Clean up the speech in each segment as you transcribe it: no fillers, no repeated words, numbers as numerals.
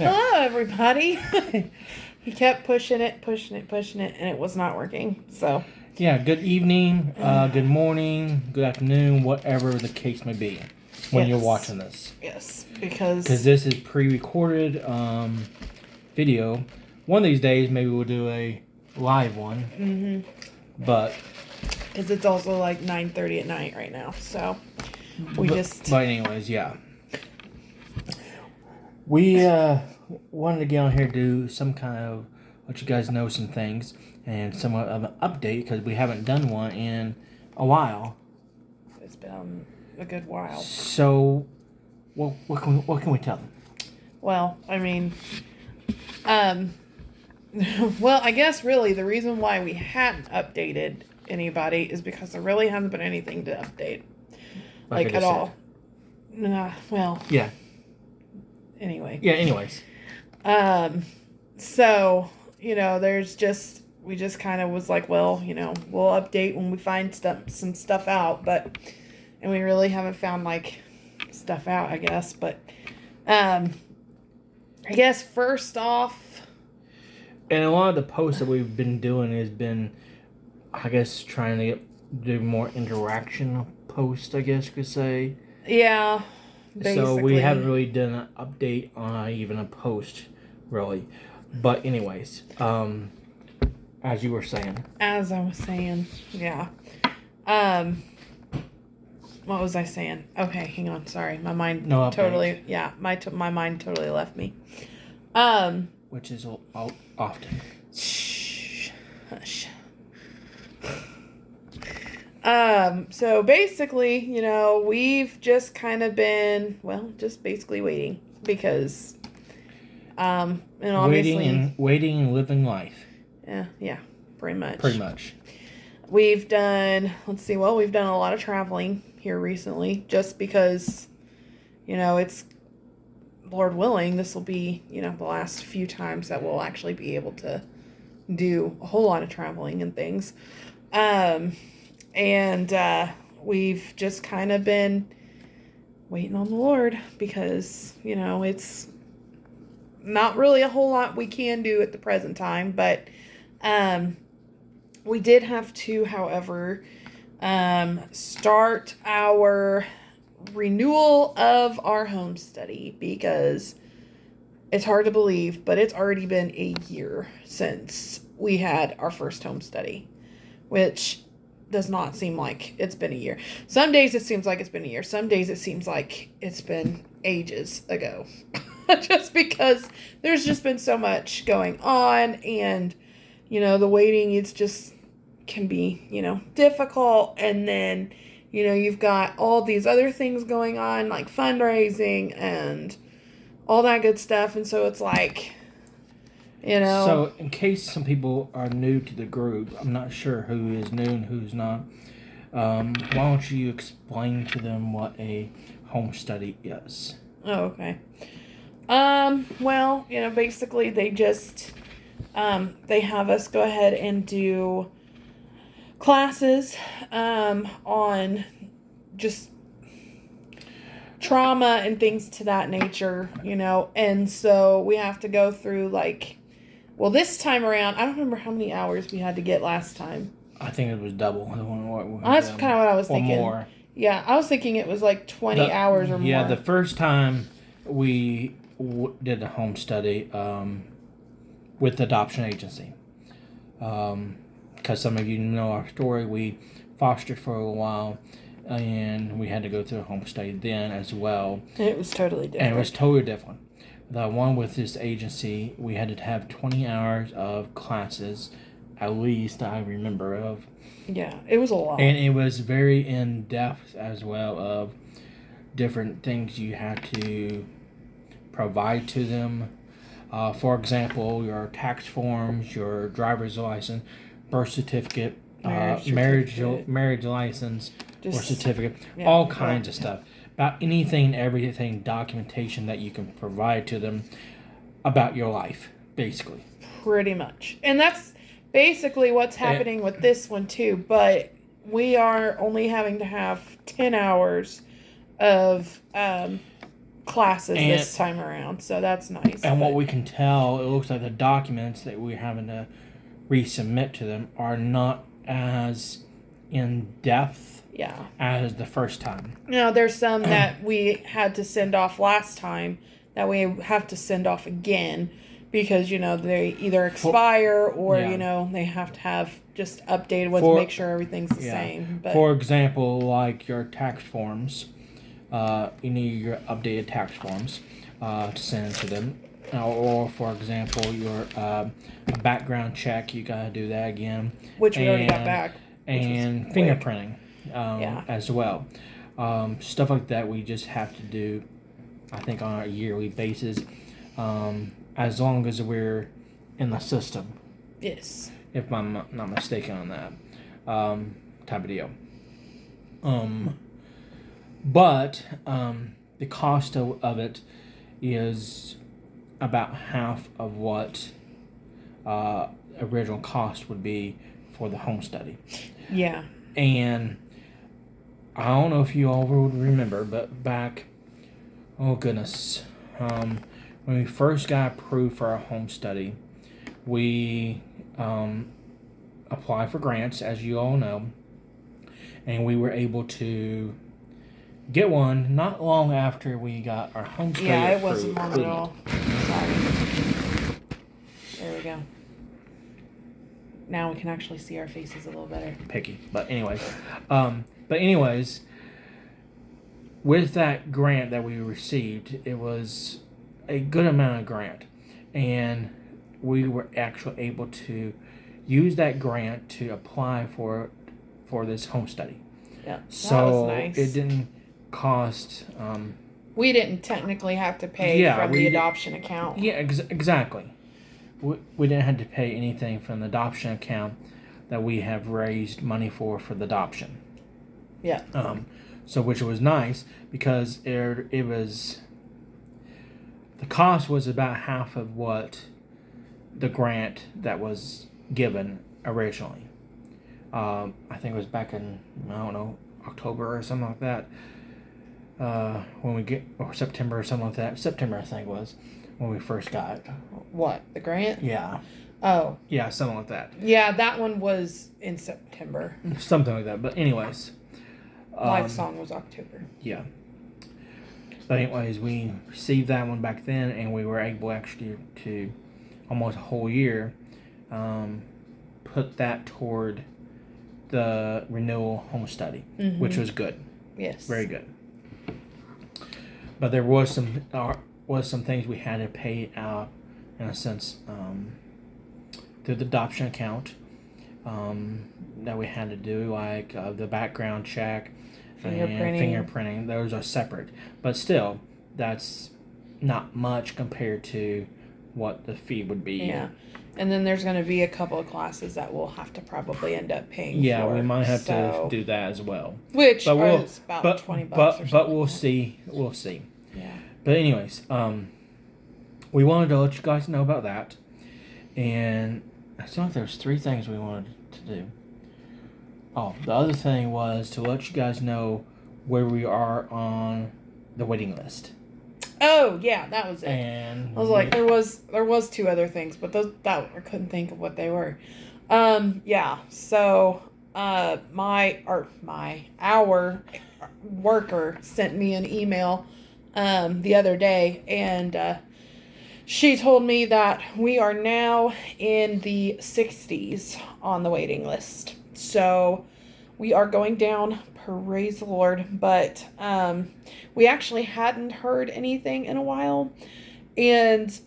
Hello, everybody. He kept pushing it, and it was not working. So, Yeah, good evening, good morning, good afternoon, whatever the case may be when you're watching this. Yes, because this is pre-recorded video. One of these days, maybe we'll do a live one. Mm-hmm. But because it's also like 9:30 at night right now, so But anyways, yeah. We wanted to get on here to do some kind of let you guys know some things and somewhat of an update because we haven't done one in a while. It's been a good while. So, what can we tell them? Well, I mean, well, I guess really the reason why we hadn't updated anybody is because there really hasn't been anything to update, like at all. Well. Yeah. Anyway. Yeah. Anyways. So we just kind of was like, well, we'll update when we find some stuff out, and we really haven't found like stuff out, I guess. But, I guess first off, and a lot of the posts that we've been doing has been, I guess, trying to do more interaction posts, I guess you could say. Yeah. Basically. So we haven't really done an update on even a post, really. But anyways, as you were saying. As I was saying, yeah. What was I saying? Okay, hang on. Sorry, my mind totally. Yeah, my mind totally left me. Which is often. Shh, hush. So basically, we've just kind of been, just basically waiting because, and obviously waiting and living life. Yeah, pretty much. Pretty much. We've done, we've done a lot of traveling here recently just because, it's, Lord willing, this will be, the last few times that we'll actually be able to do a whole lot of traveling and things. And we've just kind of been waiting on the Lord because, it's not really a whole lot we can do at the present time. But we did have to, however, start our renewal of our home study because it's hard to believe, but it's already been a year since we had our first home study, which does not seem like it's been a year. Some days it seems like it's been a year. Some days it seems like it's been ages ago. Just because there's just been so much going on and, the waiting, it's just can be, difficult. And then, you've got all these other things going on like fundraising and all that good stuff. And so it's like, So, in case some people are new to the group, I'm not sure who is new and who's not. Why don't you explain to them what a home study is? Oh, okay. Well, basically they just, they have us go ahead and do classes, on just trauma and things to that nature, and so we have to go through this time around, I don't remember how many hours we had to get last time. I think it was double. That's kind of what I was thinking. Or more. Yeah, I was thinking it was like 20 hours or more. Yeah, the first time we did a home study with the adoption agency. Because some of you know our story, we fostered for a while, and we had to go through a home study then as well. And it was totally different. The one with this agency, we had to have 20 hours of classes, at least I remember of. Yeah, it was a lot. And it was very in-depth as well of different things you had to provide to them. For example, your tax forms, your driver's license, birth certificate, marriage license, or certificate, all kinds of stuff. About anything, everything, documentation that you can provide to them about your life, basically. Pretty much. And that's basically what's happening with this one too, but we are only having to have 10 hours of classes this time around, so that's nice. And what we can tell, it looks like the documents that we're having to resubmit to them are not as in depth as the first time. Now, there's some that we had to send off last time that we have to send off again because, they either expire or, they have to have just updated ones to make sure everything's the same. But for example, like your tax forms, you need your updated tax forms to send to them. Or, for example, your background check, you got to do that again. Which we already got back. And fingerprinting as well. Stuff like that we just have to do, I think, on a yearly basis, as long as we're in the system. Yes. If I'm not mistaken on that type of deal. But the cost of it is about half of what original cost would be for the home study. Yeah. And I don't know if you all would remember, but back, oh goodness, when we first got approved for our home study, we applied for grants, as you all know, and we were able to get one not long after we got our home study approved. It wasn't long at all. Sorry. There we go. Now we can actually see our faces a little better. Picky. But anyways, with that grant that we received, it was a good amount of grant. And we were actually able to use that grant to apply for this home study. Yeah, that so was nice. It didn't cost. We didn't technically have to pay from the adoption account. Yeah, exactly. We didn't have to pay anything from the adoption account that we have raised money for the adoption. Yeah. So which was nice because it was, the cost was about half of what the grant that was given originally. I think it was back in, I don't know, October or something like that. Or September or something like that. September, I think, was when we first got it. What, the grant? Yeah. Oh. Yeah, something like that. Yeah, that one was in September. Something like that. But anyways. Live Song was October. Yeah. But anyways, we received that one back then, and we were able actually to almost a whole year put that toward the renewal home study, which was good. Yes. Very good. But there was some things we had to pay out, in a sense, through the adoption account that we had to do, like the background check, fingerprinting. Those are separate, but still, that's not much compared to what the fee would be. Yeah. And then there's going to be a couple of classes that we'll have to probably end up paying for. Yeah, we might have to do that as well. Which is about $20 or something. But we'll see. We'll see. Yeah. But anyways, we wanted to let you guys know about that. And I feel like there's 3 things we wanted to do. Oh, the other thing was to let you guys know where we are on the waiting list. Oh yeah, that was it. And I was like, there was 2 other things, but I couldn't think of what they were. Yeah. So, our worker sent me an email, the other day, and she told me that we are now in the 60s on the waiting list. So we are going down, praise the Lord, but we actually hadn't heard anything in a while, and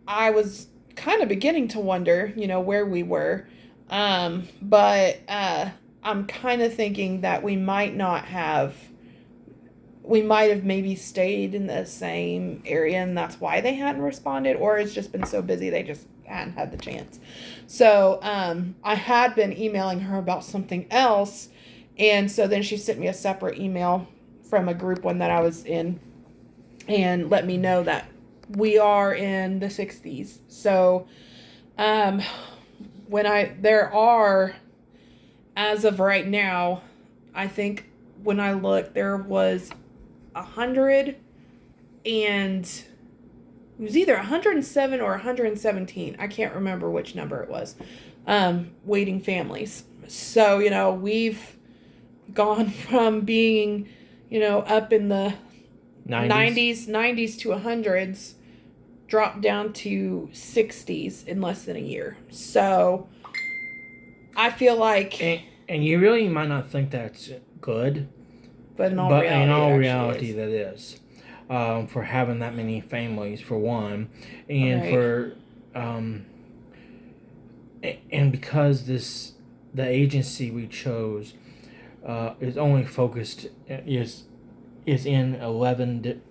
I was kind of beginning to wonder, where we were, but I'm kind of thinking that we might have maybe stayed in the same area, and that's why they hadn't responded, or it's just been so busy they just hadn't had the chance. So I had been emailing her about something else, and so then she sent me a separate email from a group one that I was in and let me know that we are in the 60s. So there are, as of right now, I think when I looked, there was 100 and it was either 107 or 117. I can't remember which number it was. Waiting families. So, we've gone from being, up in the 90s to 100s, dropped down to 60s in less than a year. So I feel like, and you really might not think that's good, but in all reality that is, for having that many families for one, and right. for and because the agency we chose is only focused is in 11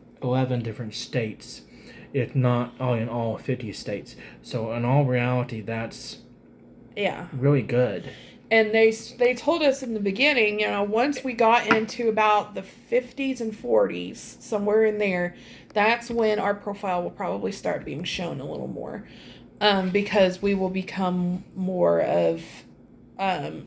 different states. It's not in all 50 states. So in all reality, that's really good. And they told us in the beginning, once we got into about the 50s and 40s, somewhere in there, that's when our profile will probably start being shown a little more. Because we will become more of, I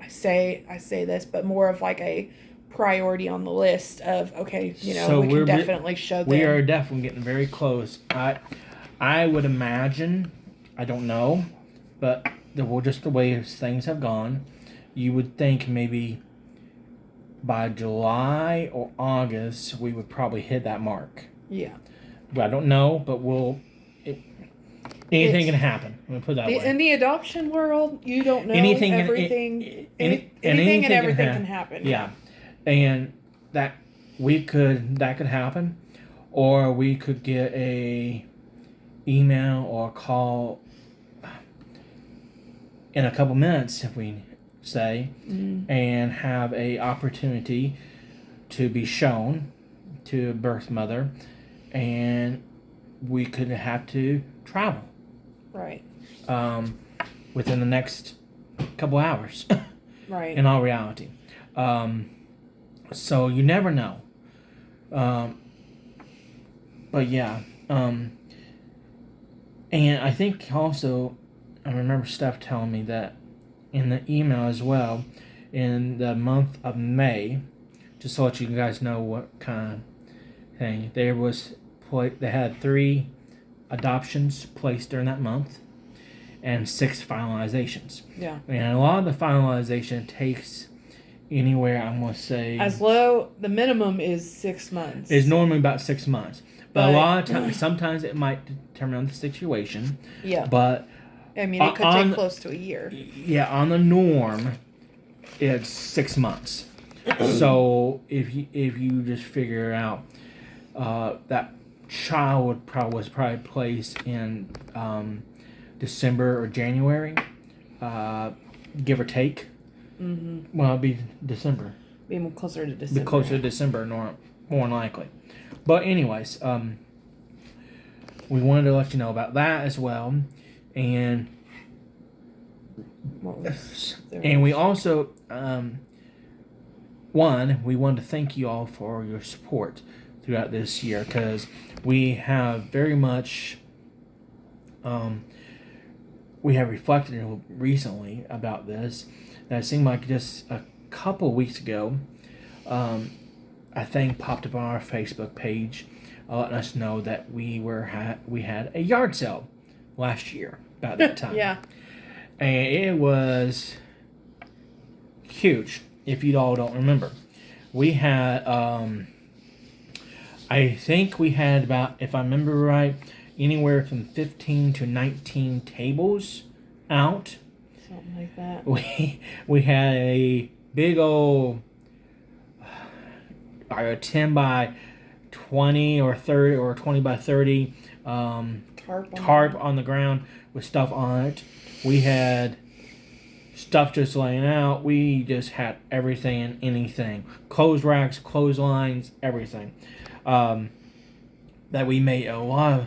say this, but more of like a priority on the list of, okay, so we can definitely show them. We are definitely getting very close. I would imagine, I don't know, but just the way things have gone, you would think maybe by July or August we would probably hit that mark. Yeah. But I don't know, but anything can happen. Let me put it that way. In the adoption world, you don't know anything and everything can happen. Yeah. And that could happen, or we could get a email or a call in a couple minutes, if we say, and have a opportunity to be shown to a birth mother, and we could have to travel. Right. Within the next couple hours. Right. In all reality. So you never know. But yeah. And I think also, I remember Steph telling me that in the email as well, in the month of May, just to let you guys know what kind of thing, they had 3 adoptions placed during that month and 6 finalizations. Yeah. And a lot of the finalization takes anywhere, I'm going to say, the minimum is 6 months. Is normally about 6 months. But a lot of times, sometimes it might determine on the situation. Yeah. But I mean, it could take close to a year. Yeah, on the norm, it's 6 months. So if you just figure out that child was probably placed in December or January, give or take. Mm-hmm. Well, it'd be December. Be closer to December. Be closer to December, more than likely. But anyways, we wanted to let you know about that as well, and we also we wanted to thank you all for your support throughout this year, because we have very much we have reflected recently about this. That it seemed like just a couple weeks ago, a thing popped up on our Facebook page, letting us know that we had a yard sale last year about that time. Yeah, and it was huge. If you all don't remember, we had I think we had about, if I remember right, anywhere from 15 to 19 tables out. Something like that. We had a big old 10 by 20 or 30 or 20 by 30 tarp on the ground with stuff on it. We had stuff just laying out. We just had everything and anything. Clothes racks, clotheslines, everything. That we made a lot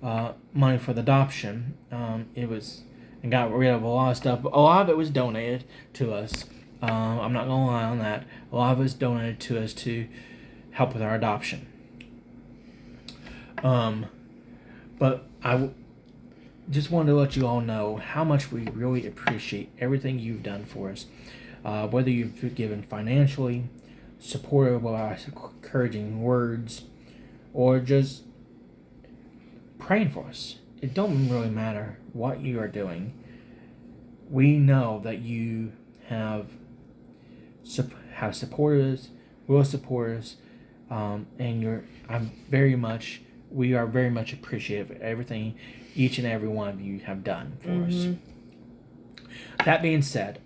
of money for the adoption. And got rid of a lot of stuff. But a lot of it was donated to us. I'm not going to lie on that. A lot of it was donated to us to help with our adoption. But I just wanted to let you all know how much we really appreciate everything you've done for us. Whether you've given financially, supportive of our encouraging words, or just praying for us. It don't really matter what you are doing. We know that you have supported us, will support us, and we are very much appreciative of everything each and every one of you have done for us. That being said,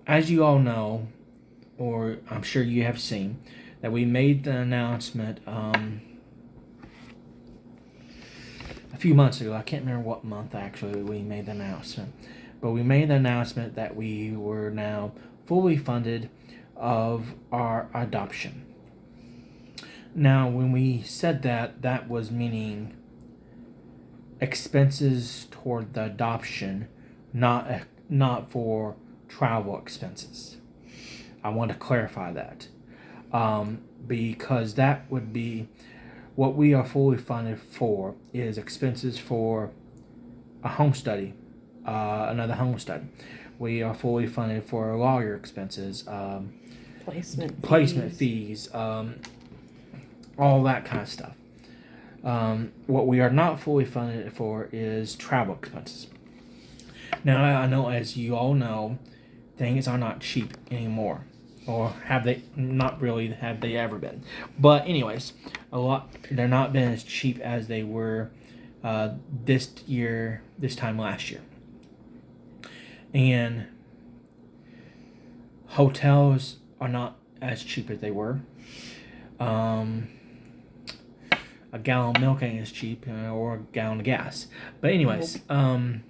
as you all know, or I'm sure you have seen, that we made the announcement a few months ago. I can't remember what month actually we made the announcement, but we made the announcement that we were now fully funded of our adoption. Now, when we said that, that was meaning expenses toward the adoption, not for travel expenses. I want to clarify that, because that would be what we are fully funded for, is expenses for a home study, another home study. We are fully funded for lawyer expenses, placement fees, all that kind of stuff. What we are not fully funded for is travel expenses. Now, I know, as you all know, things are not cheap anymore, or have they ever been? But anyways, they're not been as cheap as they were this time last year. And hotels are not as cheap as they were. A gallon of milk ain't as cheap, or a gallon of gas. But anyways, I'm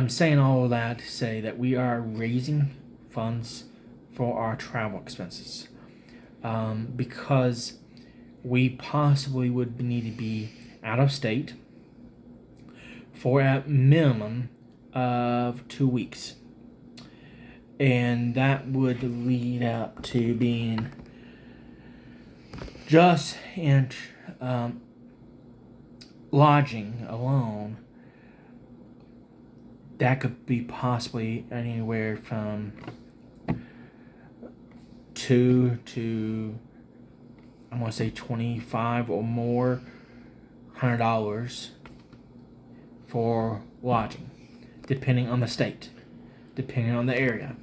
saying all of that to say that we are raising funds for our travel expenses, because we possibly would need to be out of state for a minimum of 2 weeks, and that would lead up to being just in lodging alone. That could be possibly anywhere from $2 to, I want to say, $25 or more $100 for lodging, depending on the state, depending on the area.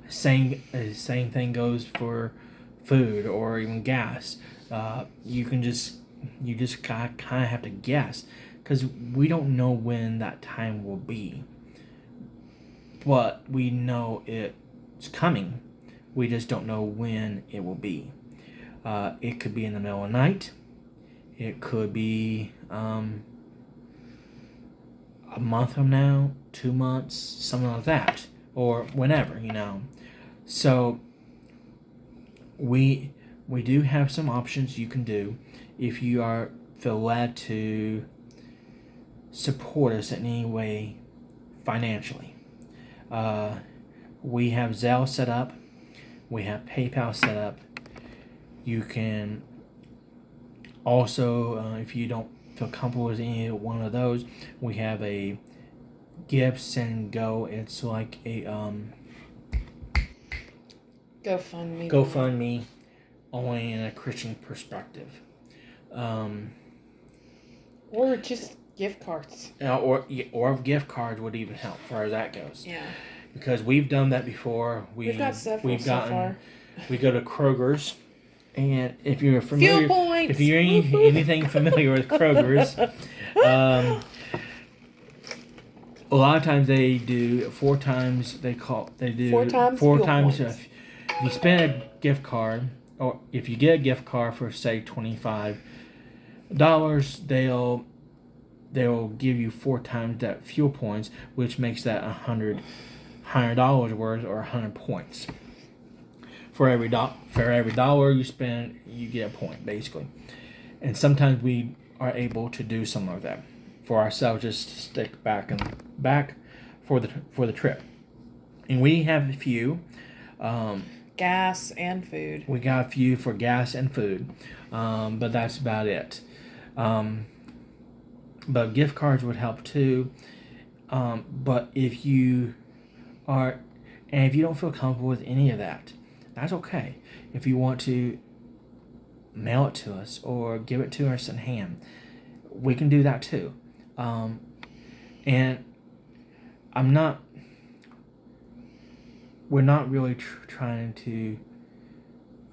Same thing goes for food or even gas. You just kind of have to guess, because we don't know when that time will be, but we know it's coming. We just don't know when it will be. It could be in the middle of the night. It could be a month from now, 2 months, something like that, or whenever, So we do have some options you can do if you feel led to support us in any way financially. We have Zelle set up. We have PayPal set up. You can also, if you don't feel comfortable with any one of those, we have a Give, Send, Go. It's like a GoFundMe, only in a Christian perspective. Or just gift cards. Or gift cards would even help, as far as that goes. Yeah. Because we've done that before. We've got several so far. We go to Kroger's, and if you're familiar, Fuel points. if you're anything familiar with Kroger's, a lot of times they do 4 times. They do 4 times. If you spend a gift card, or if you get a gift card for, say, $25, they'll give you 4 times that fuel points, which makes that $100 worth, or 100 points. For every dollar you spend, you get a point, basically. And sometimes we are able to do something like that for ourselves, just to stick back for the trip. And we have a few. Gas and food. We got a few for gas and food, but that's about it. But gift cards would help too. But if you don't feel comfortable with any of that, that's okay. If you want to mail it to us or give it to us in hand, we can do that too. And we're not really trying to,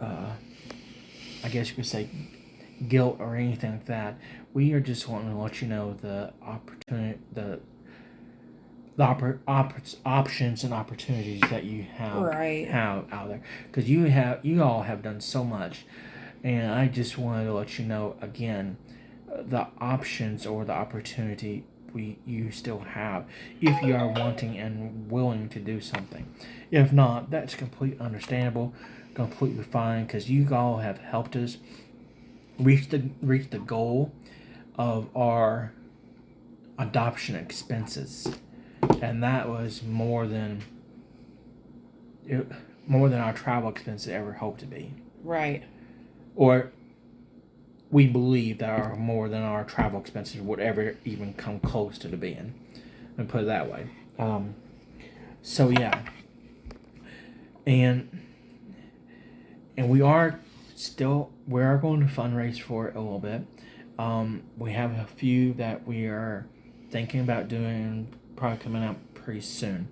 I guess you could say, guilt or anything like that. We are just wanting to let you know the opportunity, the options and opportunities that you have out there, because you all have done so much, and I just wanted to let you know again the options or the opportunity you still have if you are wanting and willing to do something. If not, that's completely understandable, completely fine, because you all have helped us reach the goal of our adoption expenses, and that was more than our travel expenses ever hoped to be. Right. Or we believe that are more than our travel expenses would ever even come close to being. Let me put it that way. So yeah, and we are going to fundraise for it a little bit. We have a few that we are thinking about doing, probably coming out pretty soon.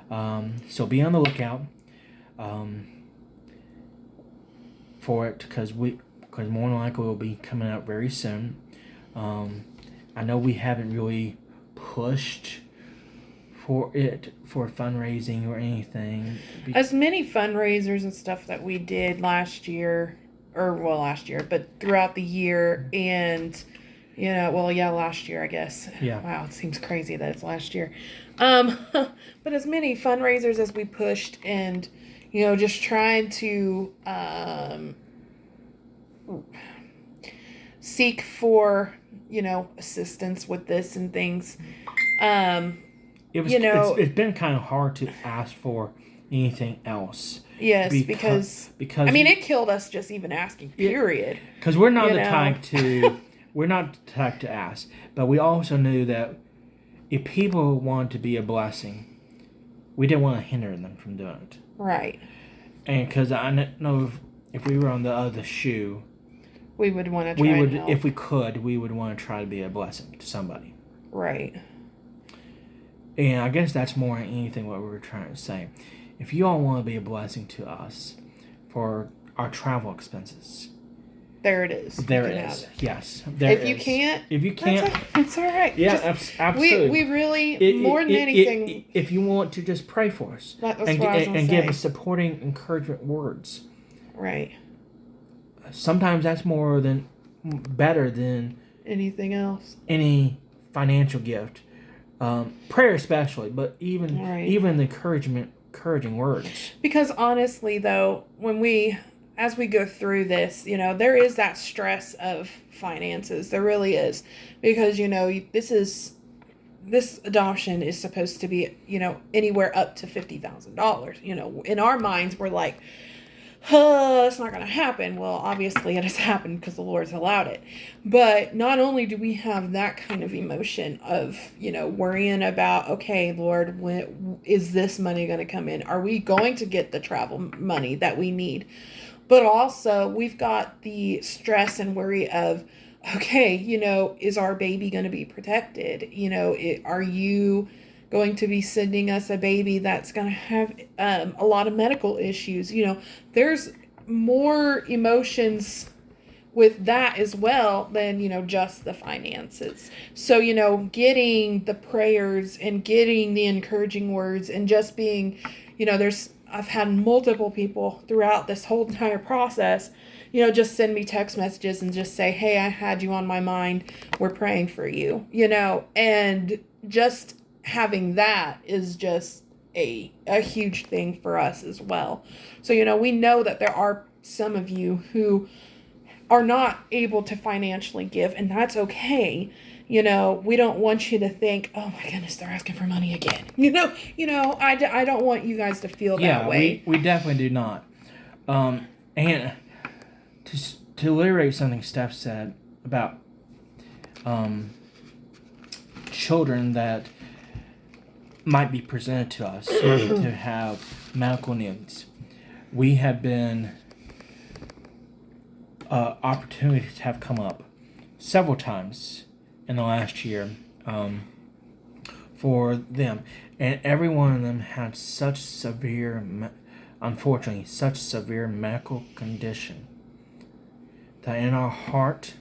So be on the lookout for it, because more than likely will be coming out very soon. I know we haven't really pushed for fundraising or anything. As many fundraisers and stuff that we did last year, but throughout the year, and last year, I guess. Yeah. Wow, it seems crazy that it's last year. But as many fundraisers as we pushed, and just trying to seek for assistance with this and things. It's been kind of hard to ask for anything else. Yes, because I mean, it killed us just even asking. Period. Because we're not the type to ask, but we also knew that if people want to be a blessing, we didn't want to hinder them from doing it. Right. And because I know if we were on the other shoe, we would want to try and help. If we could, we would want to try to be a blessing to somebody. Right. And I guess that's more than anything what we were trying to say. If you all want to be a blessing to us for our travel expenses, there it is. There it is. Yes. If you can't, it's all right. Yeah, absolutely. We really, more than anything, if you want to just pray for us and give us supporting encouragement words. Right. Sometimes that's better than anything else. Any financial gift. Prayer especially, but even the encouraging words. Because honestly, though, as we go through this, there is that stress of finances. There really is, because this adoption is supposed to be anywhere up to $50,000. In our minds, we're like, it's not going to happen. Well, obviously it has happened because the Lord's allowed it. But not only do we have that kind of emotion of, worrying about, okay, Lord, when is this money going to come in? Are we going to get the travel money that we need? But also we've got the stress and worry of, okay, is our baby going to be protected? Are you going to be sending us a baby that's going to have a lot of medical issues? There's more emotions with that as well than just the finances. So getting the prayers and getting the encouraging words and just being I've had multiple people throughout this whole entire process just send me text messages and just say, hey, I had you on my mind, we're praying for you, and just having that is just a huge thing for us as well. So, we know that there are some of you who are not able to financially give, and that's okay. We don't want you to think, oh my goodness, they're asking for money again. I don't want you guys to feel that way. We definitely do not. And to reiterate something Steph said about children that might be presented to us to have medical needs. we have been opportunities have come up several times in the last year for them, and every one of them had such severe, unfortunately, such severe medical condition that in our heart,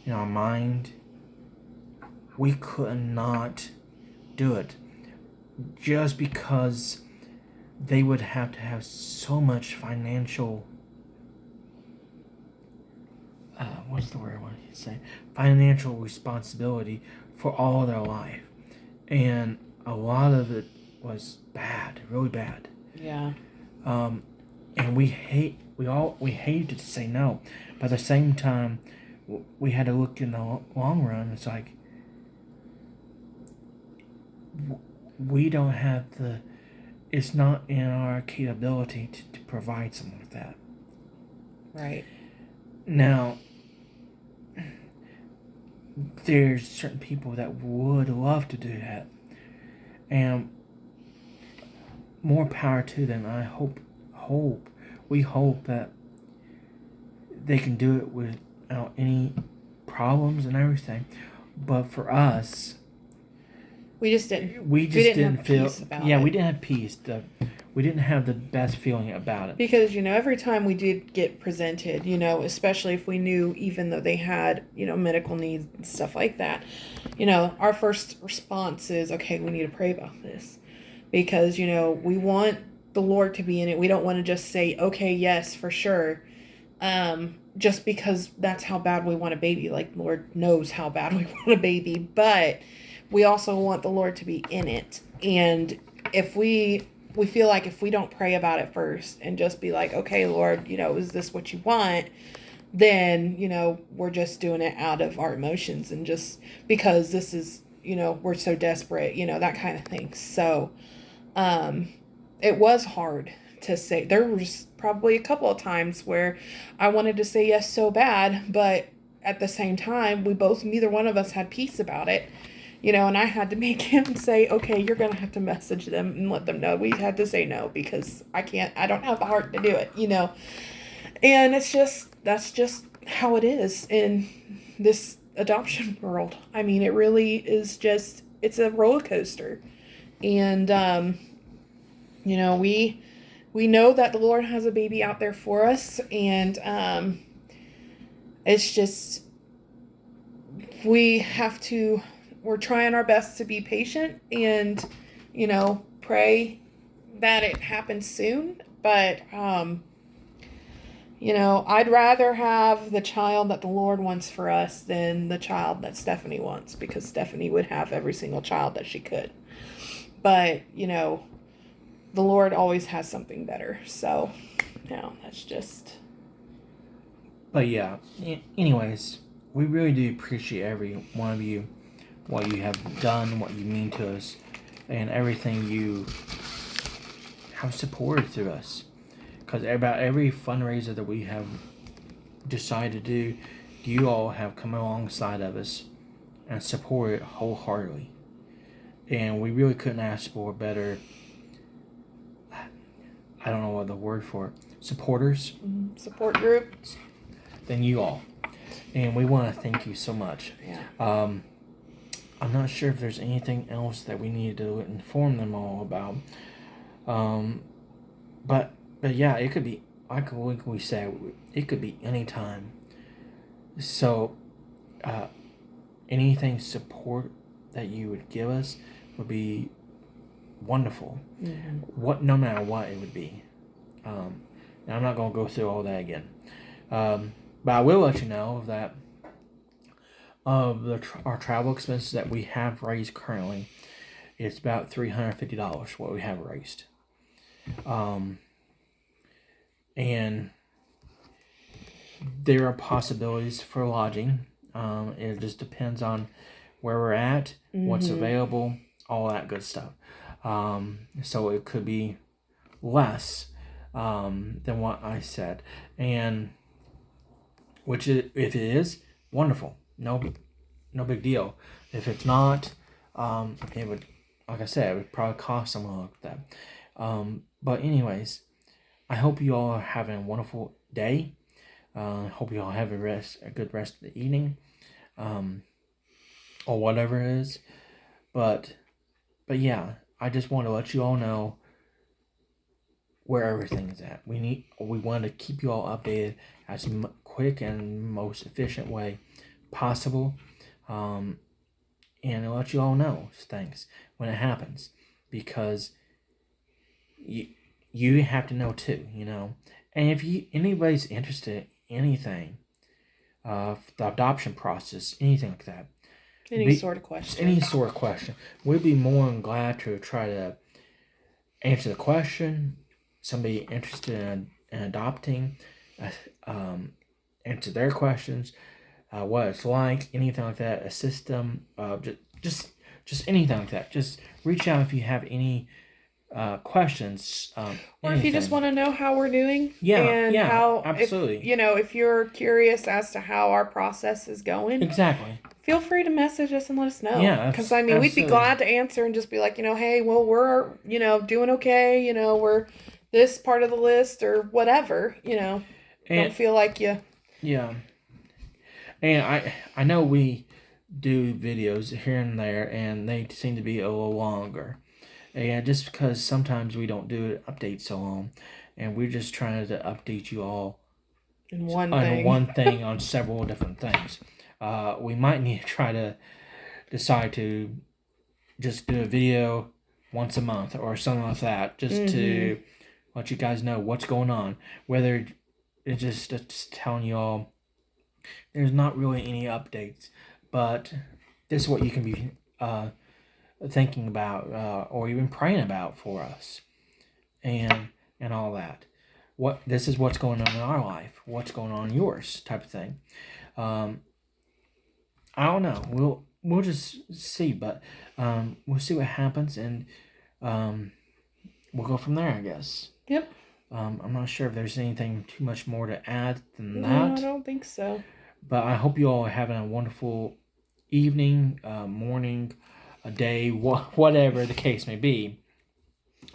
in our mind, we could not do it, just because they would have to have so much financial what's the word I want to say? Financial responsibility for all their life. And a lot of it was bad, really bad. Yeah. And we hated to say no. But at the same time, we had to look in the long run. It's like, we don't have it's not in our capability to provide something like that. Right. Now, there's certain people that would love to do that, and more power to them. I we hope that they can do it without any problems and everything. But for us, we just didn't feel peace about yeah it. We didn't have peace. We didn't have the best feeling about it, because every time we did get presented, especially if we knew, even though they had medical needs and stuff like that, our first response is, okay, we need to pray about this, because we want the Lord to be in it. We don't want to just say, okay, yes, for sure, just because that's how bad we want a baby. Like, Lord knows how bad we want a baby, but we also want the Lord to be in it. And if we feel like if we don't pray about it first and just be like, okay, Lord, is this what you want? Then, we're just doing it out of our emotions and just because this is, we're so desperate, that kind of thing. So, it was hard to say. There was probably a couple of times where I wanted to say yes so bad, but at the same time, neither one of us had peace about it. And I had to make him say, okay, you're going to have to message them and let them know. We had to say no because I don't have the heart to do it, And that's just how it is in this adoption world. I mean, it really is it's a roller coaster. And, we know that the Lord has a baby out there for us. And, it's just, we're trying our best to be patient and, pray that it happens soon. But, I'd rather have the child that the Lord wants for us than the child that Stephanie wants, because Stephanie would have every single child that she could. But, the Lord always has something better. So, that's just. But yeah, anyways, we really do appreciate every one of you, what you have done, what you mean to us, and everything you have supported through us. Because about every fundraiser that we have decided to do, you all have come alongside of us and supported wholeheartedly. And we really couldn't ask for better, I don't know what the word for it, supporters. Support group. Than you all. And we want to thank you so much. Yeah. I'm not sure if there's anything else that we need to inform them all about. But yeah, it could be, like we say, it could be any time. So, anything support that you would give us would be wonderful. Mm-hmm. No matter what it would be. And I'm not going to go through all that again. But I will let you know that our travel expenses that we have raised currently, it's about $350 what we have raised. And there are possibilities for lodging. It just depends on where we're at, what's available, all that good stuff. So it could be less than what I said, and if it is, wonderful, no big deal. If it's not, it would, like I said, it would probably cost someone like that. But anyways, I hope you all are having a wonderful day. Hope you all have a good rest of the evening, or whatever it is. But yeah, I just want to let you all know where everything is at. We want to keep you all updated as quick and most efficient way possible, and let you all know things when it happens, because you have to know too, And if anybody's interested in anything, the adoption process, anything like that, Any sort of question, we'd be more than glad to try to answer the question. Somebody interested in adopting, answer their questions, what it's like, anything like that, assist them, just anything like that. Just reach out if you have any questions, or if you just want to know how we're doing. And how, absolutely. If you're curious as to how our process is going, exactly, feel free to message us and let us know. Yeah, because we'd be glad to answer and just be like, hey, well, we're doing okay. We're this part of the list or whatever. Don't feel like you. Yeah, and I know we do videos here and there, and they seem to be a little longer. And just because sometimes we don't do updates so long, and we're just trying to update you all on one thing on several different things. We might need to try to decide to just do a video once a month or something like that, just to let you guys know what's going on. Whether it's just telling you all there's not really any updates, but this is what you can be thinking about, or even praying about for us, and all that. This is what's going on in our life, what's going on in yours, type of thing. I don't know. We'll just see, but we'll see what happens, and we'll go from there, I guess. Yep. I'm not sure if there's anything too much more to add than that. No, I don't think so. But I hope you all are having a wonderful evening, morning, a day, whatever the case may be.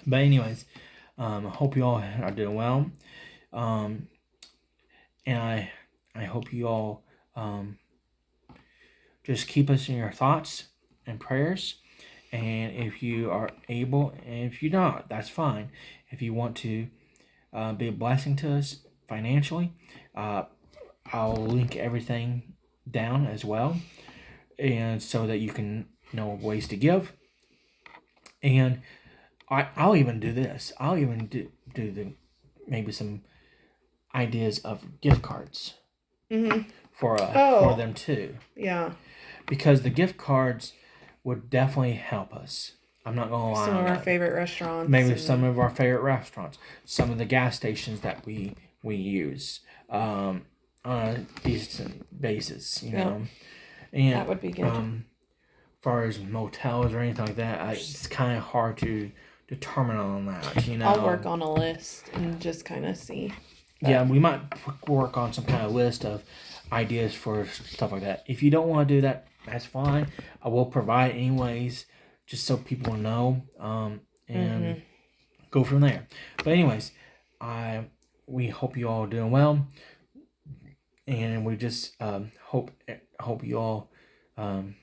But anyways, I hope you all are doing well. And I hope you all just keep us in your thoughts and prayers. And if you are able, and if you're not, that's fine. If you want to be a blessing to us financially, I'll link everything down as well, and so that you can know ways to give. And I'll even do this. I'll even do maybe some ideas of gift cards for them too. Yeah. Because the gift cards would definitely help us. I'm not gonna lie. Some of our favorite restaurants. Maybe some of our favorite restaurants. Some of the gas stations that we use on a decent basis, know. And that would be good. As far as motels or anything like that, it's kind of hard to determine on that. I'll work on a list and just kind of see. Yeah, we might work on some kind of list of ideas for stuff like that. If you don't want to do that, that's fine. I will provide anyways, just so people know, and go from there. But anyways, we hope you all are doing well, and we just hope you all. I'm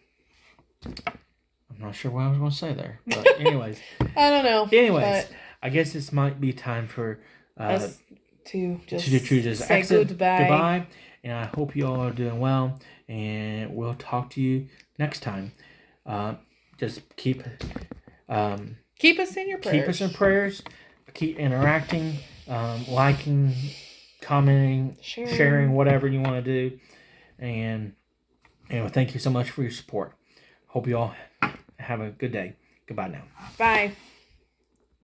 not sure what I was going to say there, but anyways, I don't know. Anyways, I guess this might be time for us to just say exit goodbye. And I hope you all are doing well, and we'll talk to you next time. Just keep us in your prayers. Keep us in prayers. Keep interacting, liking, commenting, sharing, whatever you want to do. And thank you so much for your support. Hope you all have a good day. Goodbye now. Bye.